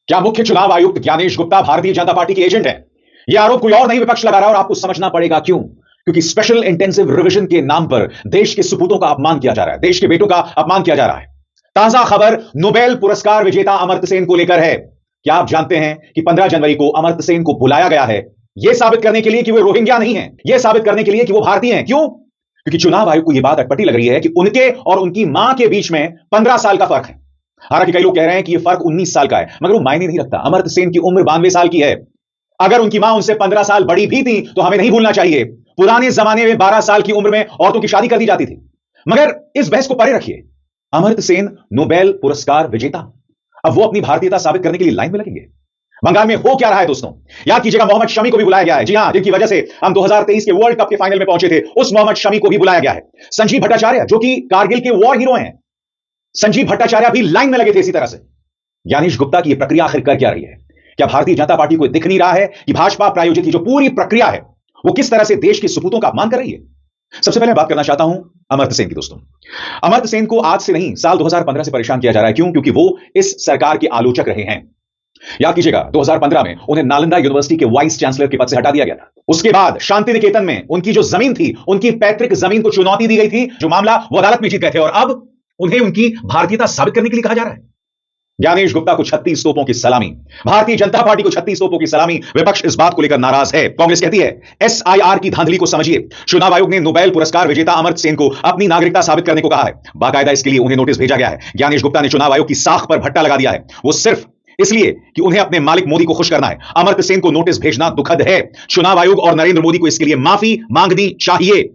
क्या मुख्य चुनाव आयुक्त ज्ञानेश गुप्ता भारतीय जनता पार्टी के एजेंट हैं? यह आरोप कोई और नहीं विपक्ष लगा रहा है और आपको समझना पड़ेगा क्यों। क्योंकि स्पेशल इंटेंसिव रिवीजन के नाम पर देश के सपूतों का अपमान किया जा रहा है, देश के बेटों का अपमान किया जा रहा है। ताजा खबर नोबेल पुरस्कार विजेता अमर्त्य सेन को लेकर है। क्या आप जानते हैं कि 15 जनवरी को अमर्त्य सेन को बुलाया गया है यह साबित करने के लिए कि वो रोहिंग्या नहीं है, यह साबित करने के लिए कि वो भारतीय हैं। क्यों? क्योंकि चुनाव आयोग को यह बात अटपटी लग रही है कि उनके और उनकी मां के बीच में 15 साल का फर्क है। हालांकि कई लोग कह रहे हैं कि यह फर्क 19 साल का है, मगर वो मायने नहीं रखता। अमर्त्य सेन की उम्र 92 साल की है। अगर उनकी मां उनसे 15 साल बड़ी भी थी तो हमें नहीं भूलना चाहिए पुराने जमाने में 12 साल की उम्र में औरतों की शादी कर दी जाती थी। मगर इस बहस को परे रखिए। अमर्त्य सेन नोबेल पुरस्कार विजेता, अब वो अपनी भारतीयता साबित करने के लिए लाइन में लगेंगे। बंगाल में हो क्या रहा है दोस्तों? याद कीजिएगा, मोहम्मद शमी को भी बुलाया गया है। जी हां, जिनकी वजह से हम 2023 के वर्ल्ड कप के फाइनल में पहुंचे थे, उस मोहम्मद शमी को भी बुलाया गया है। संजीव भट्टाचार्य जो कि कारगिल के वॉर हीरो हैं, संजीव भट्टाचार्य भी लाइन में लगे थे इसी तरह से। ज्ञानेश गुप्ता की यह प्रक्रिया आखिर कर क्या रही है? क्या भारतीय जनता पार्टी को दिख नहीं रहा है कि भाजपा प्रायोजित की जो पूरी प्रक्रिया है वो किस तरह से देश के सपूतों का अपमान कर रही है? सबसे पहले बात करना चाहता हूं अमर्त्य सेन की दोस्तों। अमर्त्य सेन को आज से नहीं, साल 2015 से परेशान किया जा रहा है। क्यों? क्योंकि वो इस सरकार के आलोचक रहे हैं। याद कीजिएगा, 2015 में उन्हें नालंदा यूनिवर्सिटी के वाइस चांसलर के पद से हटा दिया गया था। उसके बाद शांति निकेतन में उनकी जो जमीन थी, उनकी पैतृक जमीन को चुनौती दी गई थी, जो मामला वो अदालत में जीत गए थे, और अब उन्हें उनकी भारतीयता साबित करने के लिए कहा जा रहा है। ज्ञानेश गुप्ता को 36 तोपों की सलामी, भारतीय जनता पार्टी को 36 तोपों की सलामी। विपक्ष इस बात को लेकर नाराज है। कांग्रेस कहती है एसआईआर की धांधली को समझिए। चुनाव आयोग ने नोबेल पुरस्कार विजेता अमर्त्य सेन को अपनी नागरिकता साबित करने को कहा है। बाकायदा इसके लिए उन्हें नोटिस भेजा गया है। ज्ञानेश गुप्ता ने चुनाव आयोग की साख पर भट्टा लगा दिया है, वो सिर्फ इसलिए कि उन्हें अपने मालिक मोदी को खुश करना है। अमर्त्य सेन को नोटिस भेजना दुखद है। चुनाव आयोग और नरेंद्र मोदी को इसके लिए माफी मांगनी चाहिए।